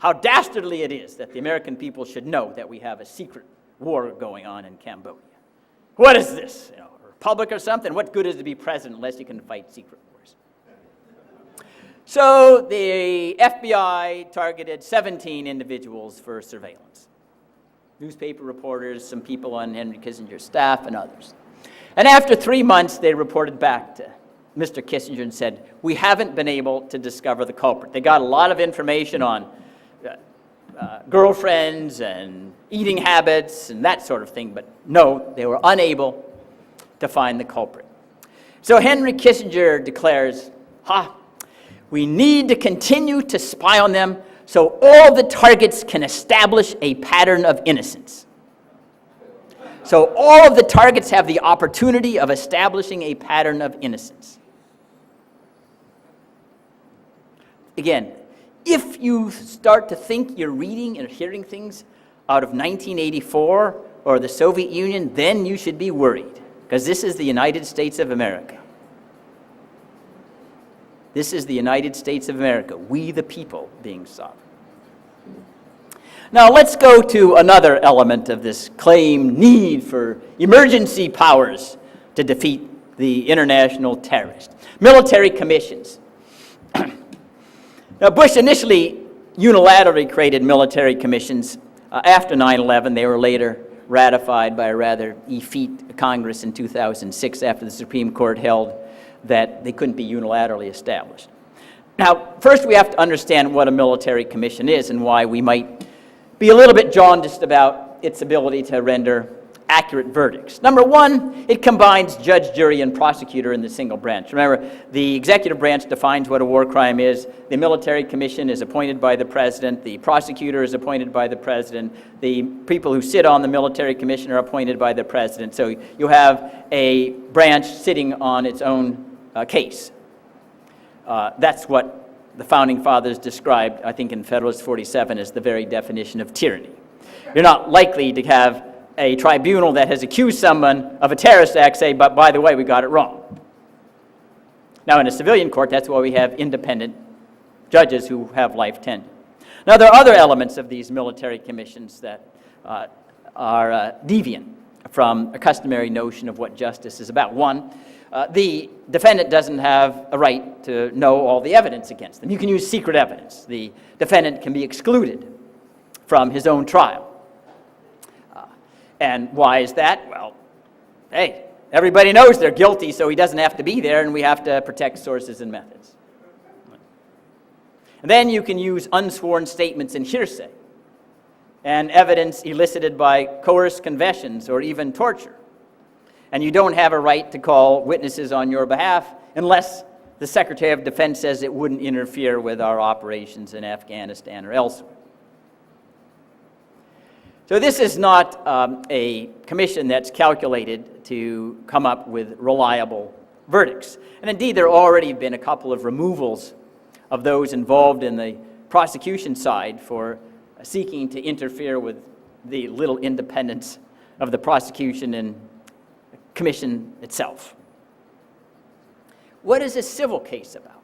how dastardly it is that the American people should know that we have a secret war going on in Cambodia. What is this? A republic or something? What good is it to be president unless you can fight secret wars? So the FBI targeted 17 individuals for surveillance. Newspaper reporters, some people on Henry Kissinger's staff, and others. And after 3 months, they reported back to Mr. Kissinger and said, we haven't been able to discover the culprit. They got a lot of information on girlfriends and eating habits and that sort of thing, but no, they were unable to find the culprit. So Henry Kissinger declares, we need to continue to spy on them so all the targets can establish a pattern of innocence. So all of the targets have the opportunity of establishing a pattern of innocence. Again, if you start to think you're reading and hearing things out of 1984 or the Soviet Union, then you should be worried, because this is the United States of America. This is the United States of America, we the people being sovereign. Now let's go to another element of this claimed need for emergency powers to defeat the international terrorists. Military commissions. Now Bush initially unilaterally created military commissions. After 9/11, they were later ratified by a rather effete Congress in 2006 after the Supreme Court held that they couldn't be unilaterally established. Now, first we have to understand what a military commission is and why we might be a little bit jaundiced about its ability to render accurate verdicts. Number one, it combines judge, jury, and prosecutor in the single branch. Remember, the executive branch defines what a war crime is. The military commission is appointed by the president. The prosecutor is appointed by the president. The people who sit on the military commission are appointed by the president. So you have a branch sitting on its own case. That's what the Founding Fathers described, I think in Federalist 47, as the very definition of tyranny. You're not likely to have a tribunal that has accused someone of a terrorist act say, but by the way, we got it wrong. Now in a civilian court, that's why we have independent judges who have life tenure. Now there are other elements of these military commissions that are deviant from a customary notion of what justice is about. One, the defendant doesn't have a right to know all the evidence against them. You can use secret evidence. The defendant can be excluded from his own trial. And why is that? Well, hey, everybody knows they're guilty, so he doesn't have to be there, and we have to protect sources and methods. And then you can use unsworn statements and hearsay, and evidence elicited by coerced confessions or even torture. And you don't have a right to call witnesses on your behalf unless the Secretary of Defense says it wouldn't interfere with our operations in Afghanistan or elsewhere. So this is not a commission that's calculated to come up with reliable verdicts. And indeed, there have already been a couple of removals of those involved in the prosecution side for seeking to interfere with the little independence of the prosecution and commission itself. What is a civil case about?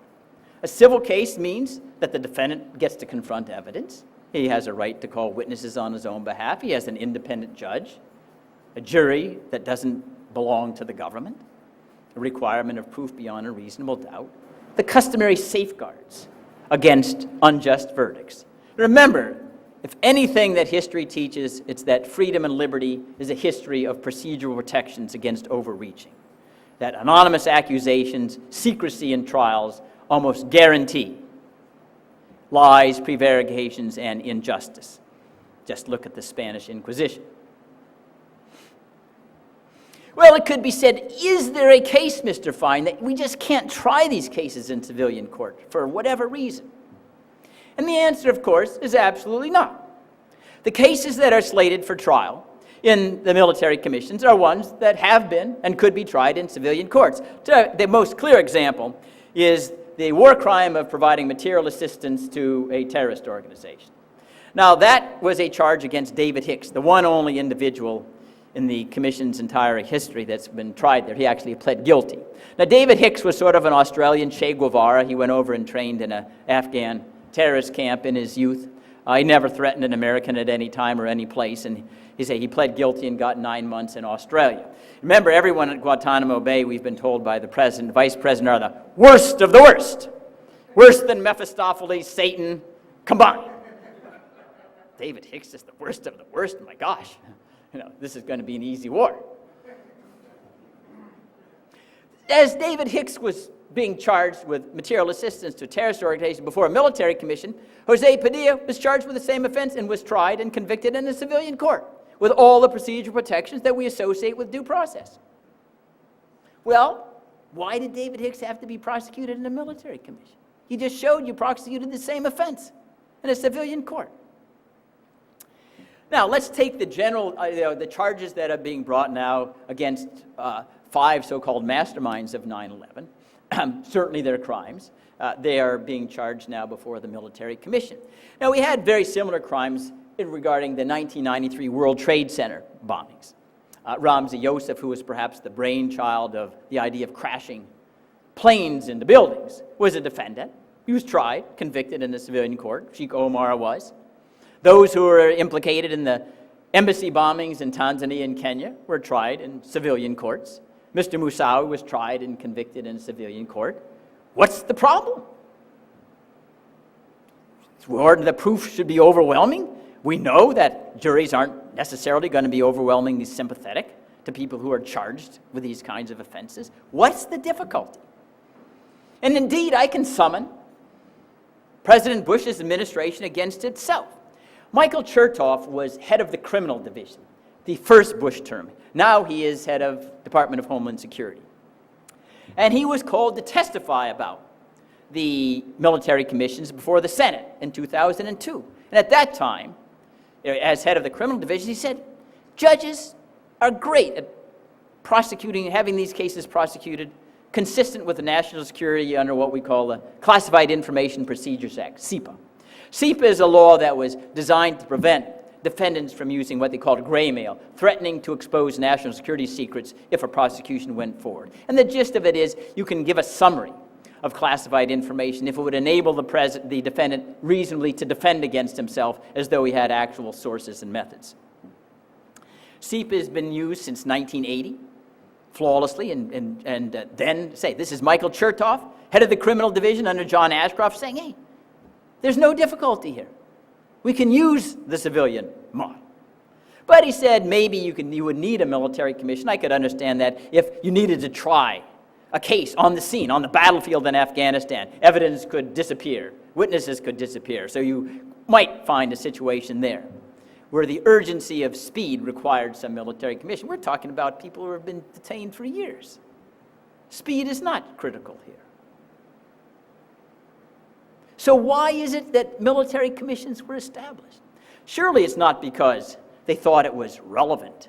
A civil case means that the defendant gets to confront evidence. He has a right to call witnesses on his own behalf. He has an independent judge, a jury that doesn't belong to the government, a requirement of proof beyond a reasonable doubt, the customary safeguards against unjust verdicts. Remember, if anything that history teaches, it's that freedom and liberty is a history of procedural protections against overreaching. That anonymous accusations, secrecy in trials almost guarantee lies, prevarications, and injustice. Just look at the Spanish Inquisition. Well, it could be said, is there a case, Mr. Fine, that we just can't try these cases in civilian court for whatever reason? And the answer, of course, is absolutely not. The cases that are slated for trial in the military commissions are ones that have been and could be tried in civilian courts. The most clear example is the war crime of providing material assistance to a terrorist organization. Now, that was a charge against David Hicks, the one only individual in the commission's entire history that's been tried there. He actually pled guilty. Now, David Hicks was sort of an Australian Che Guevara. He went over and trained in an Afghan terrorist camp in his youth. He never threatened an American at any time or any place, and he said he pled guilty and got 9 months in Australia. Remember, everyone at Guantanamo Bay, we've been told by the president, vice president, are the worst of the worst. Worse than Mephistopheles, Satan combined. David Hicks is the worst of the worst. My gosh, this is going to be an easy war. As David Hicks was being charged with material assistance to a terrorist organization before a military commission, Jose Padilla was charged with the same offense and was tried and convicted in a civilian court with all the procedural protections that we associate with due process. Well, why did David Hicks have to be prosecuted in a military commission? He just showed you prosecuted the same offense in a civilian court. Now, let's take the general, the charges that are being brought now against 5 so-called masterminds of 9/11. Certainly they're crimes. They are being charged now before the military commission. Now, we had very similar crimes regarding the 1993 World Trade Center bombings. Ramzi Youssef, who was perhaps the brainchild of the idea of crashing planes into buildings, was a defendant. He was tried, convicted in the civilian court. Sheikh Omar was. Those who were implicated in the embassy bombings in Tanzania and Kenya were tried in civilian courts. Mr. Moussaoui was tried and convicted in a civilian court. What's the problem? The proof should be overwhelming. We know that juries aren't necessarily going to be overwhelmingly sympathetic to people who are charged with these kinds of offenses. What's the difficulty? And indeed, I can summon President Bush's administration against itself. Michael Chertoff was head of the criminal division, the first Bush term. Now he is head of Department of Homeland Security. And he was called to testify about the military commissions before the Senate in 2002. And at that time, as head of the criminal division, he said, judges are great at prosecuting, having these cases prosecuted consistent with the national security under what we call the Classified Information Procedures Act, CIPA. CIPA is a law that was designed to prevent defendants from using what they called gray mail, threatening to expose national security secrets if a prosecution went forward. And the gist of it is you can give a summary of classified information if it would enable the defendant reasonably to defend against himself as though he had actual sources and methods. CIPA has been used since 1980, flawlessly, and then say, this is Michael Chertoff, head of the criminal division under John Ashcroft, saying, hey, there's no difficulty here. We can use the civilian model. But he said maybe you would need a military commission. I could understand that if you needed to try a case on the scene, on the battlefield in Afghanistan, evidence could disappear, witnesses could disappear. So you might find a situation there where the urgency of speed required some military commission. We're talking about people who have been detained for years. Speed is not critical here. So why is it that military commissions were established? Surely it's not because they thought it was relevant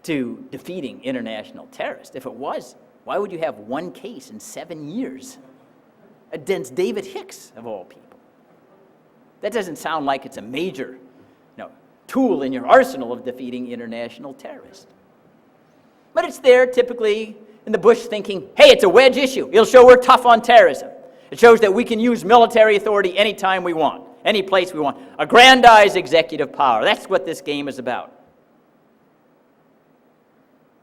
to defeating international terrorists. If it was, why would you have one case in 7 years against David Hicks, of all people? That doesn't sound like it's a major tool in your arsenal of defeating international terrorists. But it's there typically in the Bush thinking, hey, it's a wedge issue. It'll show we're tough on terrorism. It shows that we can use military authority anytime we want, any place we want. Aggrandized executive power. That's what this game is about.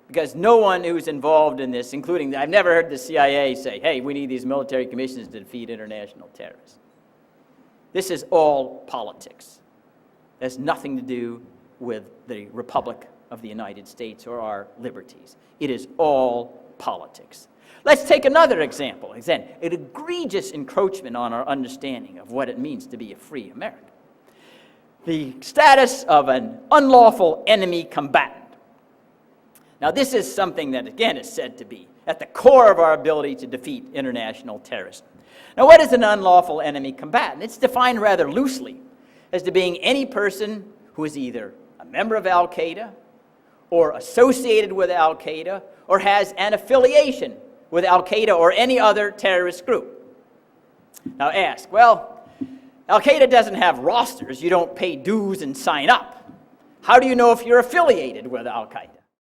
Because no one who's involved in this, including, I've never heard the CIA say, hey, we need these military commissions to defeat international terrorists. This is all politics. It has nothing to do with the Republic of the United States or our liberties. It is all politics. Let's take another example. Again, an egregious encroachment on our understanding of what it means to be a free American. The status of an unlawful enemy combatant. Now, this is something that, again, is said to be at the core of our ability to defeat international terrorism. Now, what is an unlawful enemy combatant? It's defined rather loosely as to being any person who is either a member of Al-Qaeda or associated with Al-Qaeda or has an affiliation with Al-Qaeda or any other terrorist group. Now ask, well, Al-Qaeda doesn't have rosters. You don't pay dues and sign up. How do you know if you're affiliated with Al-Qaeda?